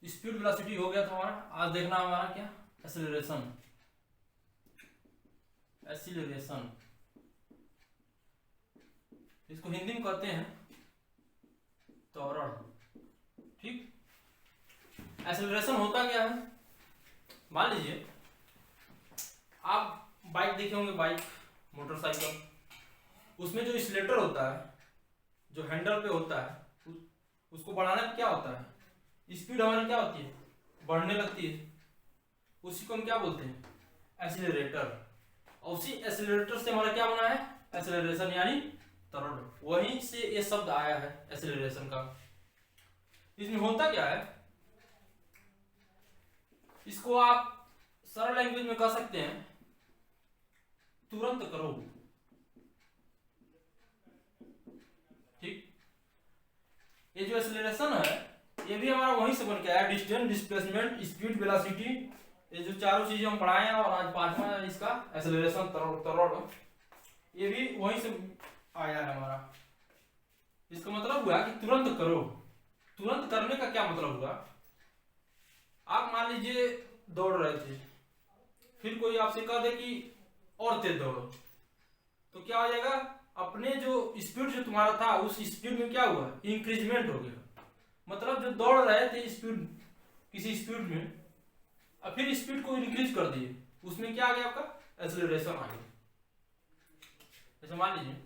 Speed velocity हो गया था हमारा। आज देखना हमारा क्या, एक्सेलरेशन। एक्सीलरेशन इसको हिंदी में कहते हैं त्वरण। ठीक, एक्सेलरेशन होता क्या है, मान लीजिए आप बाइक देखे होंगे, बाइक मोटरसाइकिल, उसमें जो एक्सीलरेटर होता है, जो हैंडल पे होता है, उसको बढ़ाने पे क्या होता है, स्पीड हमारी क्या होती है, बढ़ने लगती है। उसी को हम क्या बोलते हैं, एक्सीलरेटर। और उसी एक्सीलरेटर से हमारा क्या बना है, एक्सीलरेशन यानी त्वरण। वहीं से ये शब्द आया है एक्सीलरेशन का। इसमें होता क्या है, इसको आप सरल लैंग्वेज में कह सकते हैं तुरंत करो। ठीक, ये जो एक्सीलरेशन है ये भी हमारा वहीं से बन के आया, डिस्टेंस, डिस्प्लेसमेंट, स्पीड, वेलोसिटी, ये जो चारों चीजें हम पढ़ाए हैं। और आज पांचवा है इसका एक्सीलरेशन, त्वरण, ये भी वहीं से आया है हमारा। इसका मतलब हुआ कि तुरंत करो। तुरंत करने का क्या मतलब हुआ, आप मान लीजिए दौड़ रहे थे, फिर कोई आपसे कह दे कि और तेज दौड़ो, तो क्या हो जाएगा, अपने जो स्पीड जो तुम्हारा था उस स्पीड में क्या हुआ, इंक्रीजमेंट हो गया। मतलब जो दौड़ रहे थे स्पीड, किसी स्पीड में, अब फिर स्पीड को इंक्रीज कर दिए, उसमें क्या आ गया, आपका एक्सेलरेशन आ गया। जैसे मान लीजिए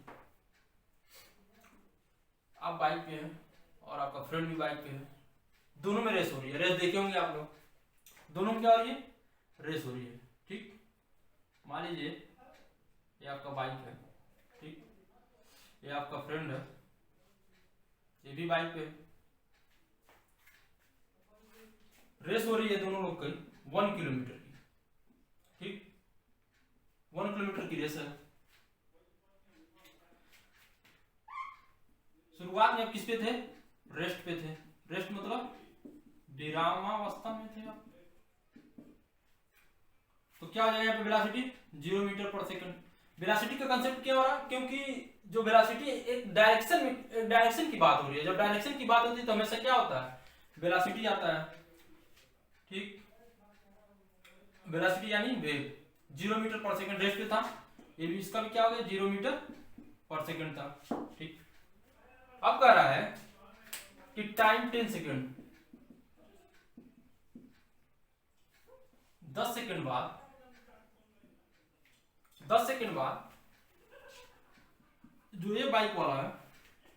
आप बाइक पे हैं और आपका फ्रेंड भी बाइक पे है, दोनों में रेस हो रही है। रेस देखे होंगे आप लोग, दोनों में क्या हो रही है, रेस हो रही है। ठीक, मान लीजिए ये आपका बाइक है, ठीक, ये आपका फ्रेंड है, ये भी बाइक पे है, रेस हो रही है दोनों लोग की 1 किलोमीटर की। ठीक, 1 किलोमीटर की रेस है। शुरुआत में आप किस पे थे, रेस्ट पे थे। रेस्ट मतलब विरामावस्था में थे आप। तो क्या हो जाएगा यहाँ पे, वेलोसिटी 0 मीटर पर सेकंड। वेलोसिटी का कंसेप्ट क्या हो रहा है, क्योंकि जो वेलोसिटी एक डायरेक्शन की बात हो रही है। जब डायरेक्शन की बात होती है तो हमेशा क्या होता है, वेलोसिटी आता है। ठीक, वेलोसिटी यानी वेग। 0 मीटर पर सेकंड रेस्ट पे था, ये भी इसका भी क्या हो गया, 0 मीटर पर सेकंड था। ठीक, अब कह रहा है कि टाइम 10 सेकंड, 10 सेकंड बाद, 10 सेकंड बाद जो ये बाइक वाला है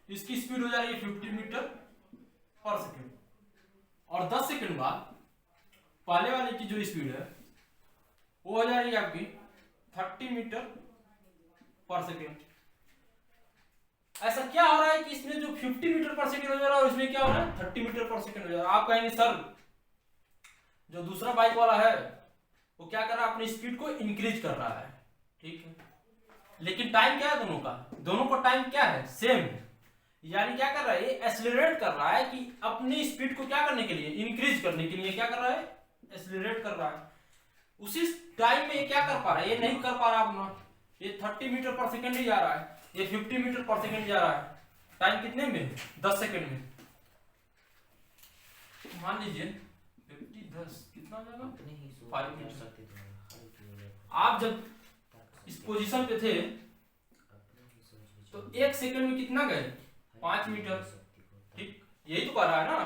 इसकी स्पीड हो जा रही है 50 मीटर पर सेकंड, और 10 सेकंड बाद पहले वाले की जो स्पीड है वो हो जा रही है आपकी 30 मीटर पर सेकंड। ऐसा क्या हो रहा है कि इसमें जो 50 मीटर पर सेकंड हो जा रहा है और इसमें क्या हो रहा है 30 मीटर पर सेकंड हो जा रहा है। आप कहेंगे सर जो दूसरा बाइक वाला है वो क्या कर रहा है, अपनी स्पीड को इंक्रीज कर रहा है। ठीक है, लेकिन टाइम क्या है दोनों का, दोनों का टाइम क्या है, सेम है। यानी क्या कर रहा है, ये एक्सेलरेट कर रहा है कि अपनी स्पीड को क्या करने के लिए, इंक्रीज करने के लिए क्या कर रहा है, एक्सेलरेट कर रहा है। उसी टाइम में ये क्या कर पा रहा है, ये नहीं कर पा रहा अपना, ये 30 मीटर पर सेकंड ही जा रहा है, ये 50 मीटर पर सेकंड जा रहा है। टाइम कितने में, 10 सेकंड में। मान लीजिए 50 10 कितना हो जाएगा, 5 मीटर। आप जब इस पोजीशन पे थे तो 1 सेकंड में कितना गए, 5 मीटर। ठीक, यही तो कह रहा है ना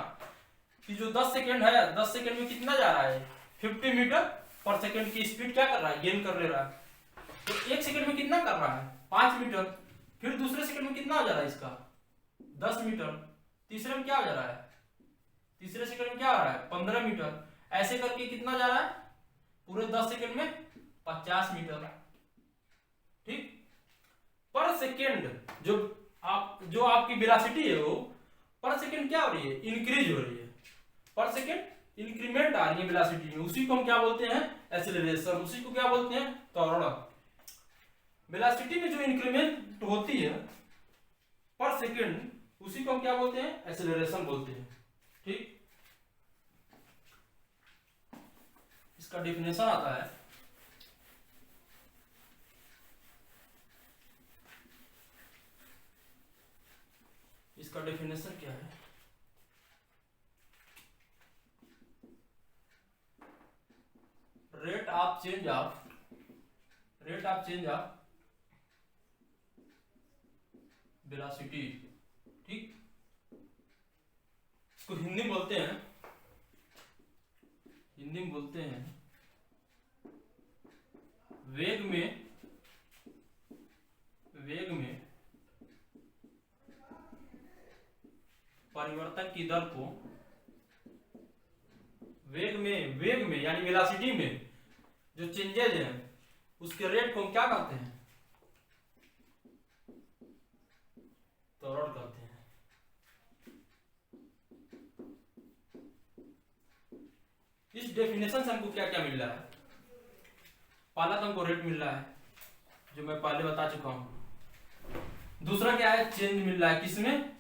कि जो 10 सेकंड है, 10 सेकंड में कितना जा रहा है, 50 मीटर पर सेकंड की स्पीड क्या कर रहा है, गेन कर ले रहा है। तो 1 सेकंड में कितना कर रहा है, 5 मीटर। फिर दूसरे सेकंड में कितना हो जा रहा है इसका, 10 मीटर। तीसरे में क्या हो जा रहा है, तीसरे सेकंड में क्या हो रहा है, 15 मीटर। ऐसे करके कितना जा रहा है, पूरे 10 सेकंड में 50 मीटर। ठीक, पर सेकंड जो आपकी वेलोसिटी है वो पर सेकंड क्या हो रही है, इंक्रीज हो रही है। पर सेकंड इंक्रीमेंट आ रही है वेलोसिटी में, उसी को हम क्या बोलते हैं, एक्सेलरेशन। उसी को क्या बोलते हैं, त्वरण। वेलोसिटी में जो इंक्रीमेंट होती है पर सेकंड, उसी को हम क्या बोलते हैं, एक्सेलरेशन बोलते हैं। ठीक, इसका डेफिनेशन आता है, इसका डेफिनेशन क्या है, rate of change of velocity, ठीक। इसको हिंदी में बोलते हैं वेग में परिवर्तन की दर को, वेग में यानी वेलोसिटी में जो चेंजेज हैं उसके रेट को हम क्या कहते हैं, त्वरण कहते हैं। इस डेफिनेशन से हमको क्या क्या मिल रहा है? पहला तो हमको रेट मिल रहा है जो मैं पहले बता चुका हूं। दूसरा क्या है? चेंज मिल रहा है, किसमें?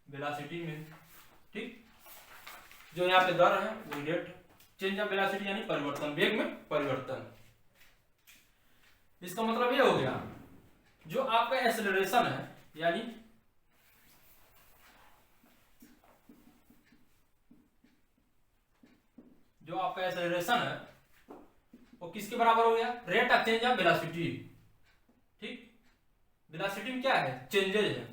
वेलोसिटी में, ठीक। जो यहाँ पे दर है वो रेट, चेंज ऑफ वेलोसिटी यानी परिवर्तन, वेग में परिवर्तन। इसका मतलब ये हो गया जो आपका एक्सेलरेशन है, यानी जो आपका एक्सेलरेशन है वो किसके बराबर हो गया? Rate of change of velocity, ठीक। वेलोसिटी में क्या है? चेंजेज है।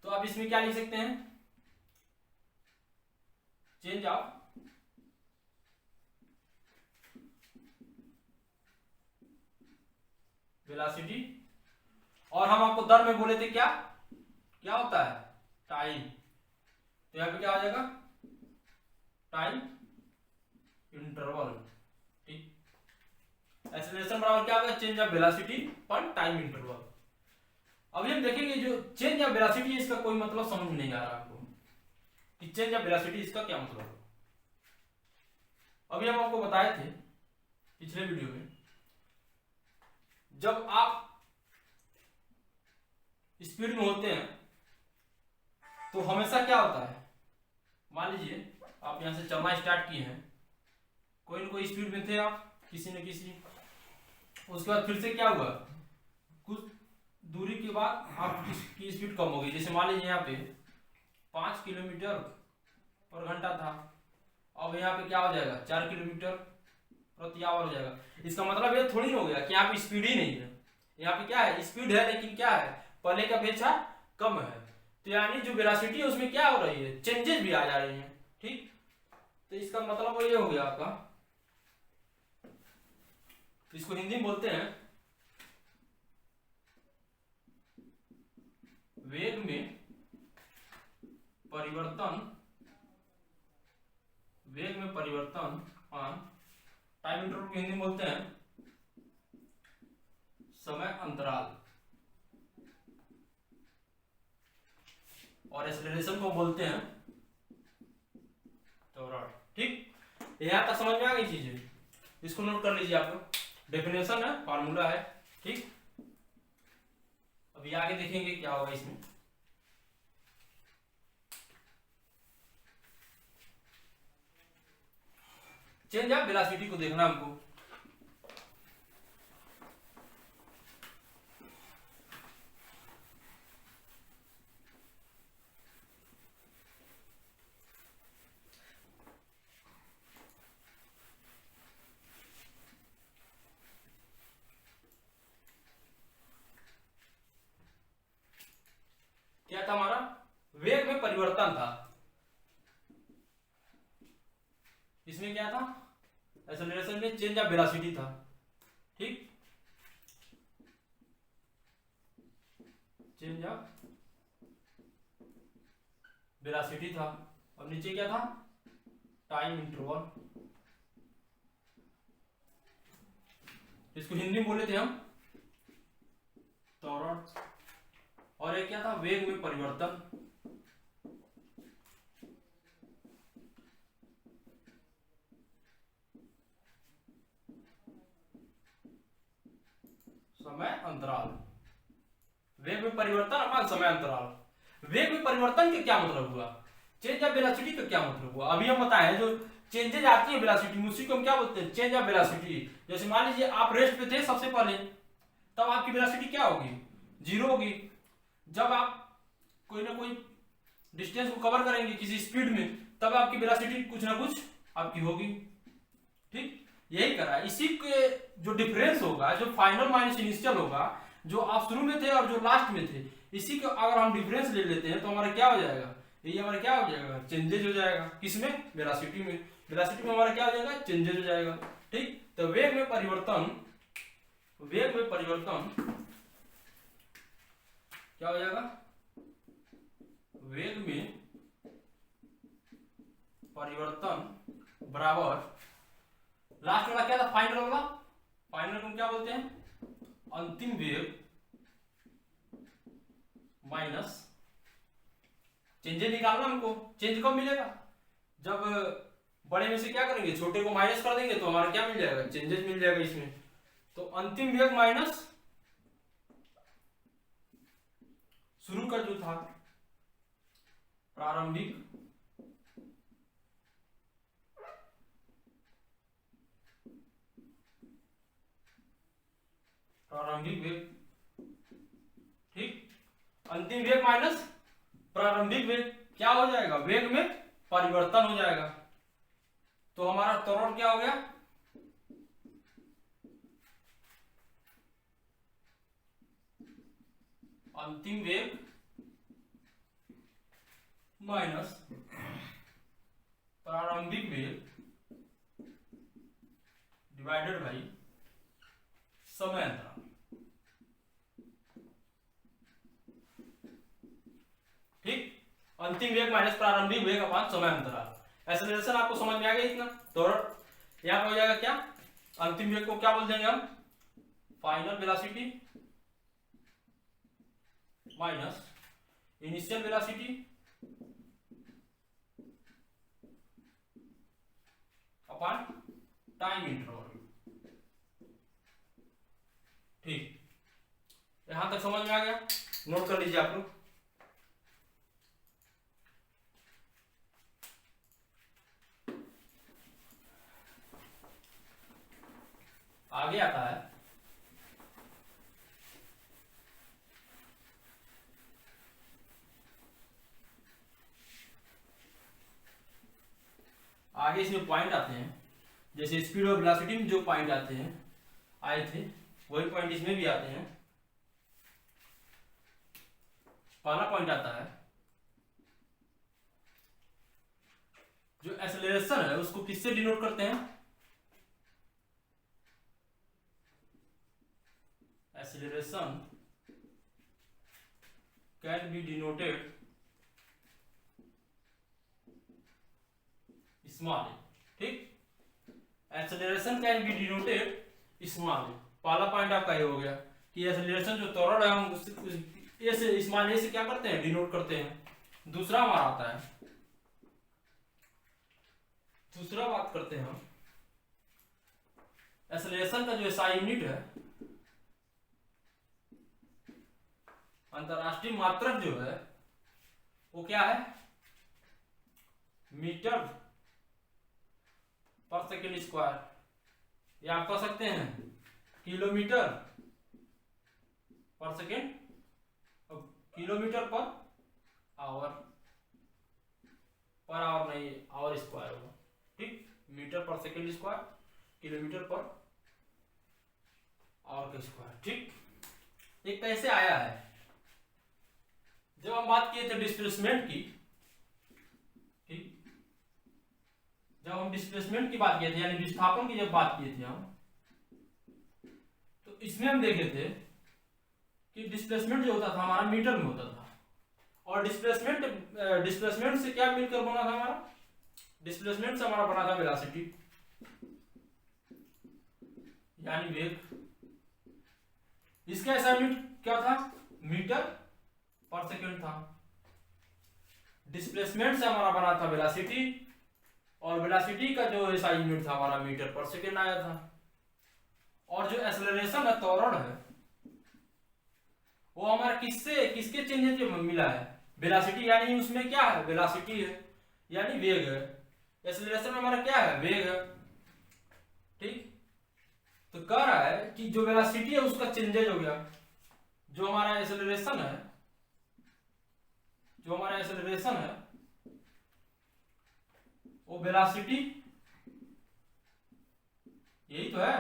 तो आप इसमें क्या लिख सकते हैं? चेंज ऑफ वेलोसिटी, और हम आपको दर में बोले थे क्या होता है? टाइम। तो यहां पे क्या हो जाएगा? टाइम इंटरवल, ठीक। एक्सेलरेशन बराबर क्या होगा? चेंज ऑफ वेलोसिटी पर टाइम इंटरवल। अभी हम देखेंगे जो चेंज ऑफ वेलोसिटी, इसका कोई मतलब समझ में नहीं आ रहा आपको कि चेंज ऑफ वेलोसिटी इसका क्या मतलब है। अभी हम आपको बताए थे पिछले वीडियो में, जब आप स्पीड में होते हैं तो हमेशा क्या होता है? मान लीजिए आप यहां से चलना स्टार्ट किए हैं, कोई न कोई स्पीड में थे आप, किसी न किसी, उसके बाद फिर से क्या हुआ? कुछ दूरी के बाद आपकी स्पीड कम हो गई। जैसे मान लीजिए यहाँ पे 5 किलोमीटर पर घंटा था, अब यहाँ पे क्या हो जाएगा? 4 किलोमीटर प्रति आवर हो जाएगा। इसका मतलब ये थोड़ी हो गया कि यहाँ पे स्पीड ही नहीं है, यहाँ पे क्या है? स्पीड है, लेकिन क्या है? पहले की अपेक्षा कम है। तो यानी जो वेलोसिटी है उसमें क्या हो रही है? चेंजेस भी आ जा रही हैं, ठीक। तो इसका मतलब ये हो गया आपका, इसको हिंदी में बोलते हैं वेग में परिवर्तन ऑन टाइम इंटरवल को हिंदी में बोलते हैं समय अंतराल, और एक्सेलरेशन को बोलते हैं त्वरण, ठीक। यहां तक समझ में आ गई चीजें? इसको नोट कर लीजिए, आप डेफिनेशन है, फार्मूला है, ठीक। अभी आगे देखेंगे क्या होगा इसमें। चेंज ऑफ वेलोसिटी को देखना हमको। क्या था हमारा? वेग में परिवर्तन था। इसमें क्या था? एक्सेलरेशन में चेंज ऑफ वेलोसिटी था, ठीक। चेंज ऑफ वेलोसिटी था, और नीचे क्या था? Time interval. इसको हिंदी में बोले थे हम त्वरण, और एक क्या था? वेग में परिवर्तन। समय अंतराल। वेग में परिवर्तन और समय अंतराल। वेग में परिवर्तन का क्या मतलब हुआ? चेंज ऑफ वेलोसिटी का क्या मतलब हुआ? अभी हम बताएं जो चेंजेज आती है वेलोसिटी में, उसी को हम क्या बोलते हैं? Change of velocity. जैसे मान लीजिए आप रेस्ट पे थे सबसे पहले, तब आपकी वेलोसिटी क्या होगी? 0 होगी। जब आप कोई ना कोई डिस्टेंस को कवर करेंगे किसी स्पीड में, तब आपकी वेलोसिटी कुछ ना कुछ आपकी होगी, ठीक, यही करा। इसी के जो डिफरेंस होगा, जो फाइनल माइनस इनिशियल होगा, जो आप शुरू में थे और जो लास्ट में थे, इसी को अगर हम डिफरेंस ले लेते हैं तो हमारा क्या हो जाएगा, ये हमारा क्या हो जाएगा, चेंजेज हो जाएगा। किसमें, वेलोसिटी में। वेलोसिटी में हमारा क्या हो जाएगा, चेंजेज हो जाएगा। ठीक, तो वेग में परिवर्तन, वेग में परिवर्तन क्या हो जाएगा, वेग में परिवर्तन बराबर लास्ट वाला क्या था, फाइनल वाला। फाइनल को क्या बोलते हैं, अंतिम वेग माइनस चेंजेज निकालना हमको। चेंज कब मिलेगा, जब बड़े में से क्या करेंगे, छोटे को माइनस कर देंगे तो हमारा क्या मिल जाएगा, चेंजेज मिल जाएगा इसमें। तो अंतिम वेग माइनस शुरू का जो था प्रारंभिक वेग। ठीक, अंतिम वेग माइनस प्रारंभिक वेग क्या हो जाएगा, वेग में परिवर्तन हो जाएगा। तो हमारा त्वरण क्या हो गया, अंतिम वेग माइनस प्रारंभिक वेग डिवाइडेड बाई समय अंतराल। ठीक, अंतिम वेग माइनस प्रारंभिक वेग अपान समय अंतराल। एक्सेलरेशन आपको समझ में आ गया इतना। तो यहां पे हो जाएगा क्या, अंतिम वेग को क्या बोल देंगे हम, final velocity minus initial velocity upon time interval. ठीक, यहां तक समझ में आ गया, नोट कर लीजिए आप लोग। आगे आता है आगे, इसमें पॉइंट आते हैं, जैसे स्पीड और वेलोसिटी में जो पॉइंट आते हैं, आए थे, वही पॉइंट इसमें भी आते हैं। पहला पॉइंट आता है, जो एक्सेलरेशन है उसको किससे डिनोट करते हैं, acceleration can be denoted small A. ठीक, acceleration can be denoted small A. पहला पॉइंट आपका ये हो गया कि एक्सेलरेशन जो त्वरण है हम ए से, स्मॉल ए से क्या करते हैं, डिनोट करते हैं। दूसरा हमारा आता है, दूसरा बात करते हैं हम, एक्सेलरेशन का जो एसआई यूनिट है, अंतरराष्ट्रीय मात्रक जो है वो क्या है, मीटर पर सेकेंड स्क्वायर, या आप कह सकते हैं किलोमीटर पर सेकेंड, किलोमीटर पर आवर नहीं, आवर स्क्वायर होगा। ठीक, मीटर पर second square, kilometre per hour का स्क्वायर। ठीक, ये कैसे आया है, जब हम बात किए थे डिस्प्लेसमेंट की, ठीक, जब हम डिस्प्लेसमेंट की बात किए थे, यानी विस्थापन की जब बात किए थे हम, तो इसमें हम देखे थे कि डिस्प्लेसमेंट जो होता था हमारा मीटर में होता था, और डिस्प्लेसमेंट से क्या मिलकर बना था हमारा, डिस्प्लेसमेंट से हमारा बना था वेलोसिटी, यानी वेग। इसका ऐसा यूनिट क्या था, मीटर पर सेकेंड था। डिस्प्लेसमेंट से हमारा बना था वेलोसिटी, और वेलोसिटी का जो ऐसा यूनिट था हमारा मीटर पर सेकेंड आया था। और जो एक्सेलरेशन है, त्वरण है, वो हमारा किसके चेंजेस में मिला है, वेलोसिटी, यानी उसमें क्या है, वेलोसिटी है यानी वेग है। एक्सेलरेशन में हमारा क्या है, वेग है। ठीक, तो कह रहा है कि जो वेलोसिटी है उसका चेंजेज हो गया। जो हमारा एक्सेलरेशन है, वो वेलोसिटी यही तो है।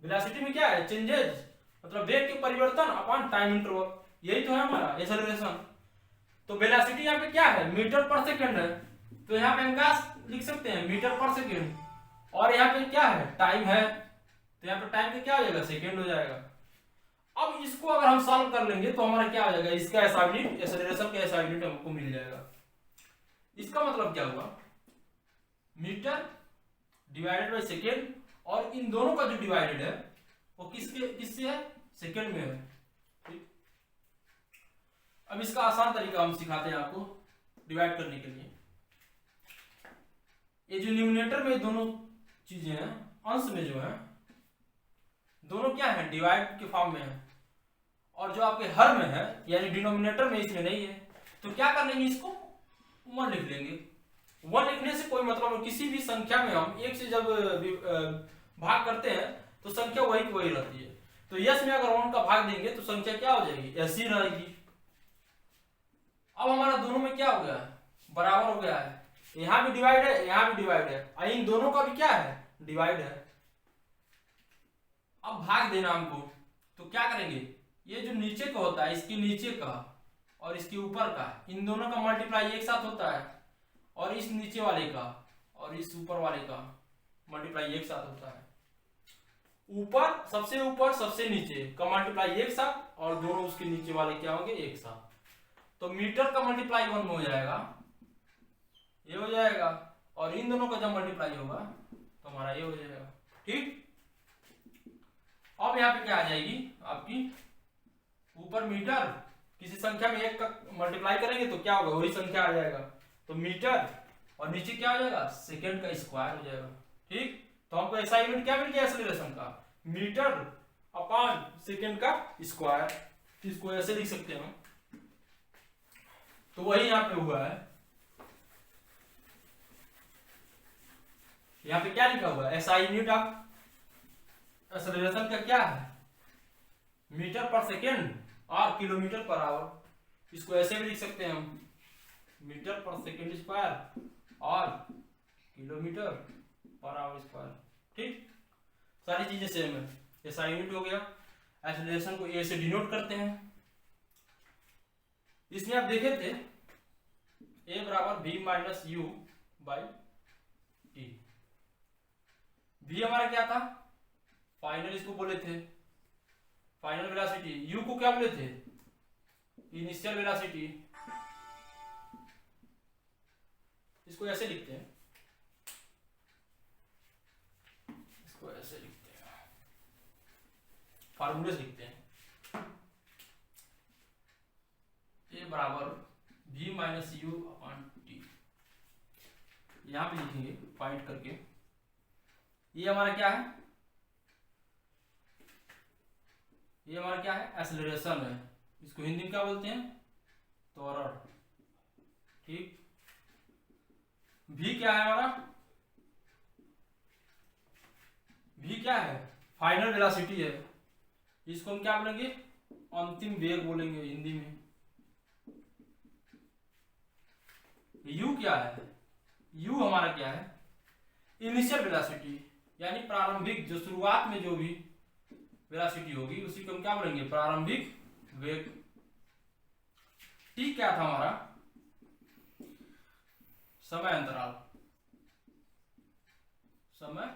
वेलोसिटी में क्या है, चेंजेस, मतलब वेग के परिवर्तन अपॉन टाइम इंटरवल, यही तो है हमारा एक्सेलरेशन। तो वेलोसिटी यहाँ पे क्या है, मीटर पर सेकंड है, तो यहाँ पे हम क्या लिख सकते हैं, मीटर पर सेकंड। और यहाँ पे क्या है, टाइम है, तो यहाँ पे टाइम का क्या हो जाएगा, सेकंड हो जाएगा। अब इसको अगर हम सॉल्व कर लेंगे तो हमारा क्या हो जाएगा, इसका ऐसा यूनिट, एक्सेलरेशन का ऐसा यूनिट हमको मिल जाएगा। इसका मतलब क्या हुआ, मीटर डिवाइडेड बाय सेकेंड, और इन दोनों का जो डिवाइडेड है वो किससे है, सेकेंड में है। ठीक, अब इसका आसान तरीका हम सिखाते हैं आपको डिवाइड करने के लिए। ये जो न्यूमरेटर में दोनों चीजें हैं, अंश में जो है दोनों क्या है, डिवाइड के फॉर्म में है, और जो आपके हर में है यानी डिनोमिनेटर में इसमें नहीं है, तो क्या कर लेंगे, इसको 1 लिख लेंगे। 1 लिखने से कोई मतलब नहीं, किसी भी संख्या में हम 1 से जब भाग करते हैं तो संख्या वही की वही रहती है। तो यस में अगर 1 का भाग देंगे तो संख्या क्या हो जाएगी, ऐसी रहेगी। अब हमारा दोनों में क्या हो गया है, बराबर हो गया है, यहां भी डिवाइड है, यहां भी डिवाइड है, इन दोनों का भी क्या है, डिवाइड है। अब भाग देना हमको, तो क्या करेंगे, ये जो नीचे का होता है इसके नीचे का और इसके ऊपर का, इन दोनों का मल्टीप्लाई एक साथ होता है, और इस नीचे वाले का और इस ऊपर वाले का मल्टीप्लाई एक साथ होता है। ऊपर सबसे नीचे का मल्टीप्लाई एक साथ, और दोनों उसके नीचे वाले क्या होंगे, एक साथ। तो मीटर का मल्टीप्लाई 1 में हो जाएगा, ये हो जाएगा, और इन दोनों का जब मल्टीप्लाई होगा तो हमारा ये हो जाएगा। ठीक, अब यहाँ पे क्या आ जाएगी आपकी, ऊपर मीटर, किसी संख्या में 1 का मल्टीप्लाई करेंगे तो क्या होगा, वही संख्या आ जाएगा, तो मीटर, और नीचे क्या हो जाएगा, सेकंड का स्क्वायर हो जाएगा। ठीक, तो हमको ऐसा यूनिट क्या मिल गया एक्सेलरेशन का, मीटर अपॉन सेकंड का स्क्वायर। इसको ऐसे लिख सकते हैं, तो वही यहाँ पे हुआ है। यहाँ पे क्या लिखा हुआ है, ऐसा यूनिट ऑफ एक्सेलरेशन का क्या है, मीटर पर सेकेंड और किलोमीटर पर आवर। इसको ऐसे भी लिख सकते हैं हम, मीटर पर सेकेंड स्क्वायर और किलोमीटर पर आवर स्क्वायर। ठीक, सारी चीजें सेम है, ऐसा यूनिट हो गया। एक्सेलरेशन को ए से डिनोट करते हैं। इसमें आप देखे थे ए बराबर v minus you by T. v हमारा क्या था, फाइनल, इसको बोले थे फाइनल वेलोसिटी, u को क्या बोले थे, इनिशियल वेलोसिटी। इसको ऐसे लिखते हैं, इसको ऐसे लिखते हैं, फार्मूले से लिखते हैं, ए बराबर v minus you upon T. यहां पे लिखेंगे फाइंड करके। ये हमारा क्या है, ये हमारा क्या है, एक्सेलरेशन है, इसको हिंदी में क्या बोलते हैं, त्वरण। ठीक, v क्या है हमारा, v क्या है, फाइनल वेलोसिटी है, इसको हम क्या बोलेंगे, अंतिम वेग बोलेंगे हिंदी में। u क्या है, u हमारा क्या है, इनिशियल वेलोसिटी, यानी प्रारंभिक, जो शुरुआत में जो भी वेलोसिटी होगी उसी को हम क्या बोलेंगे, प्रारंभिक वेग। t क्या था हमारा, समय अंतराल, समय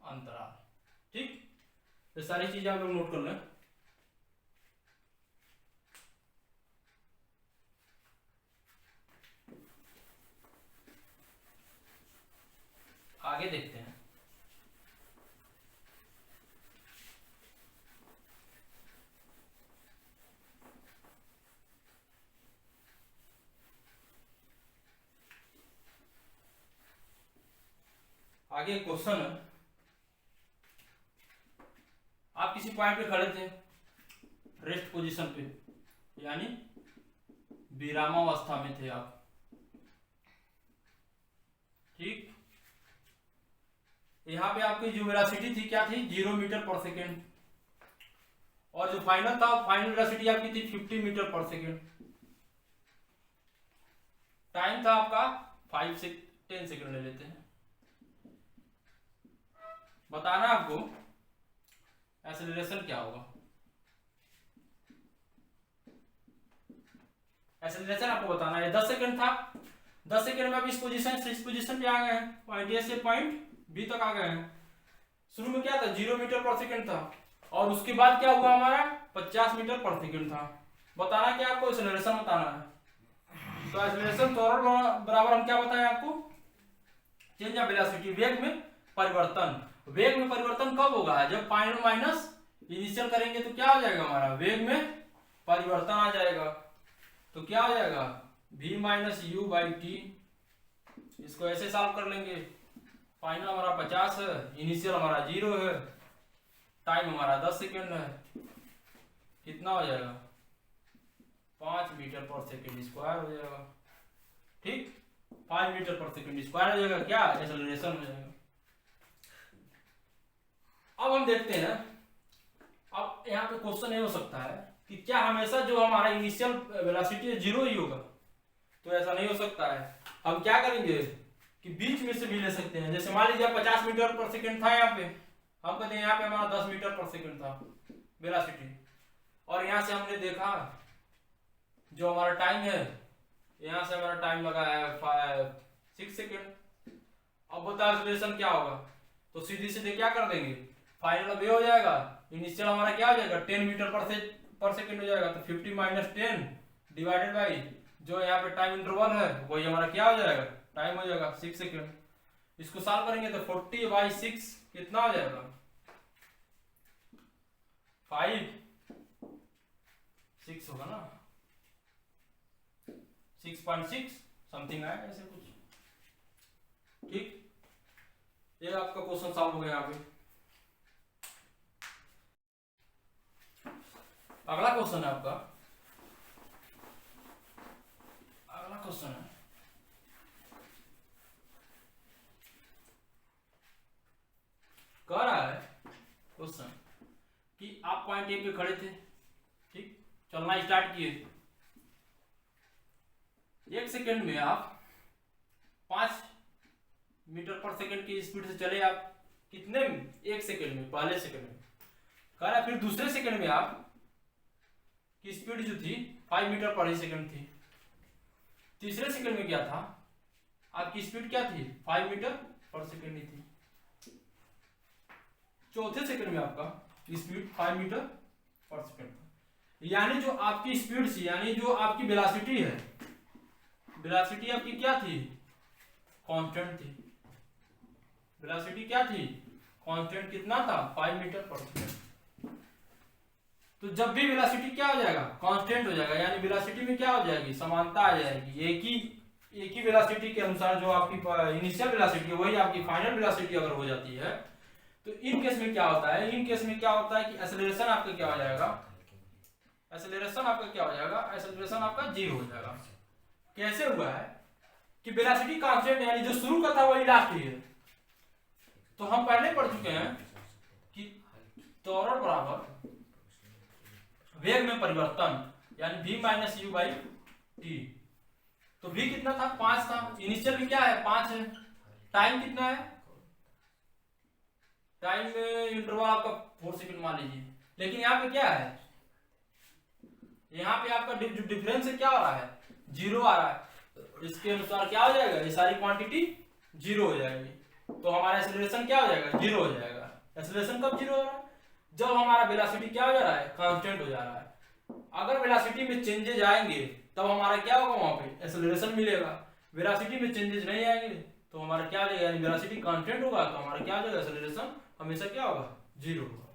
अंतराल। ठीक, ये सारी चीजें आप लोग नोट कर लें। आगे देखते हैं। आगे क्वेश्चन है, आप किसी पॉइंट पे खड़े थे, रेस्ट पोजीशन पे, यानी विरामावस्था में थे आप। ठीक, यहाँ पे आपकी जो वेलोसिटी थी क्या थी, 0 मीटर पर सेकेंड, और जो फाइनल था, फाइनल वेलोसिटी आपकी थी 50 मीटर पर सेकेंड। टाइम था आपका 5 से 10 सेकेंड ले लेते हैं। बताना है आपको एक्सेलरेशन क्या होगा। एक्सेलरेशन आपको बताना है। 10 सेकंड था, 10 सेकंड में आप इस पोजीशन से इस पोजीशन पे आ गए हैं, पॉइंट ए से पॉइंट बी तक आ गए हैं। शुरू में क्या था 0 मीटर पर सेकंड था, और उसके बाद क्या हुआ हमारा 50 मीटर पर सेकंड था। बताना क्या आपको एक्सेलरेशन बताना है। तो एक्सेलरेशन त्वरण बराबर हम क्या बताएं आपको, चेंज ऑफ वेलोसिटी, वेग में परिवर्तन। वेग में परिवर्तन कब होगा, जब फाइनल माइनस इनिशियल करेंगे तो क्या हो जाएगा हमारा वेग में परिवर्तन आ जाएगा। तो क्या हो जाएगा v minus you by T. इसको ऐसे सॉल्व कर लेंगे। फाइनल हमारा 50 है, इनिशियल हमारा 0 है, टाइम हमारा 10 सेकेंड है। कितना हो जाएगा 5 मीटर पर सेकेंड स्क्वायर हो जाएगा। ठीक, 5 मीटर पर सेकेंड स्क्वायर हो जाएगा, क्या एक्सेलरेशन हो जाएगा। अब हम देखते हैं, अब यहाँ पे क्वेश्चन ये हो सकता है कि क्या हमेशा जो हमारा इनिशियल वेलोसिटी है 0 ही होगा, तो ऐसा नहीं हो सकता है। हम क्या करेंगे कि बीच में से भी ले सकते हैं। जैसे मान लीजिए 50 मीटर पर सेकंड था यहाँ पे, हम कहते हैं यहाँ पे हमारा 10 मीटर पर सेकंड था वेलोसिटी, और यहाँ से हमने देखा जो हमारा टाइम है, यहाँ से हमारा टाइम लगा है 6 सेकंड। अब बताओ एक्सेलरेशन क्या होगा, तो सीधी सीधे क्या कर देंगे, फाइनल अब ये हो जाएगा, इनिशियल हमारा क्या हो जाएगा 10 मीटर पर सेकंड हो जाएगा। तो 50 माइनस 10 डिवाइडेड बाई जो यहाँ पे टाइम इंटरवल है वही हमारा क्या हो जाएगा, टाइम हो जाएगा 6 सेकंड। इसको सॉल्व करेंगे तो 40 बाई 6 कितना हो जाएगा 6 होगा ना, 6.6 समथिंग आएगा ऐसे कुछ। ठीक, ये आपका क्वेश्चन सॉल्व हो गया यहाँ पे। अगला क्वेश्चन है आपका, अगला क्वेश्चन है कह रहा है क्वेश्चन कि आप पॉइंट ए पे खड़े थे, ठीक, चलना स्टार्ट किए, 1 सेकंड में आप 5 मीटर पर सेकंड की स्पीड से चले। आप कितने में, 1 सेकंड में, पहले सेकंड में कह रहा है। फिर दूसरे सेकंड में आप की स्पीड जो थी 5 मीटर पर सेकंड थी। तीसरे सेकंड में क्या था, आपकी स्पीड क्या थी 5 मीटर पर सेकंड ही थी। चौथे सेकंड में आपका स्पीड 5 मीटर पर सेकंड था। यानी जो आपकी स्पीड थी, यानी जो आपकी वेलोसिटी है, वेलोसिटी आपकी क्या थी, कांस्टेंट थी। वेलोसिटी क्या थी, कांस्टेंट कितना था 5 मीटर पर सेकंड। तो जब भी वेलोसिटी क्या हो जाएगा, कांस्टेंट हो जाएगा, यानी वेलोसिटी में क्या हो जाएगी, समानता आ जाएगी। एक ही वेलोसिटी के अनुसार जो आपकी इनिशियल वेलोसिटी है वही आपकी फाइनल वेलोसिटी अगर हो जाती है, तो इन केस में क्या होता है, इन केस में क्या होता है कि एक्सेलरेशन आपका क्या हो जाएगा, एक्सेलरेशन आपका क्या हो जाएगा, एक्सेलरेशन आपका 0 हो जाएगा। कैसे हुआ है कि वेलोसिटी कांस्टेंट, यानी जो शुरू का था वही लास्ट ही है। तो हम पहले पढ़ चुके हैं कि त्वरण बराबर वेग में परिवर्तन, यानी v minus you by T. तो v कितना था 5 था, इनिशियल में क्या है 5 है, टाइम कितना है, टाइम इंटरवल आपका 4 सेकंड मान लीजिए। लेकिन यहाँ पे क्या है, यहाँ पे आपका जो डिफरेंस है क्या हो रहा है 0 आ रहा है। इसके अनुसार क्या हो जाएगा, ये सारी क्वांटिटी 0 हो जाएगी। तो हमारा एक्सेलरेशन क्या हो जाएगा 0 हो जाएगा। एक्सेलरेशन कब 0 हो रहा है, जब हमारा वेलोसिटी क्या हो जा रहा है, कांस्टेंट हो जा रहा है। अगर वेलोसिटी में चेंजेज आएंगे तब हमारा क्या होगा, वहां पे एक्सेलरेशन मिलेगा। वेलोसिटी में चेंजेस नहीं आएंगे तो हमारा क्या हो जाएगा, यानी वेलोसिटी कांस्टेंट होगा तो हमारा क्या हो जाएगा, एक्सेलरेशन हमेशा क्या होगा 0 होगा।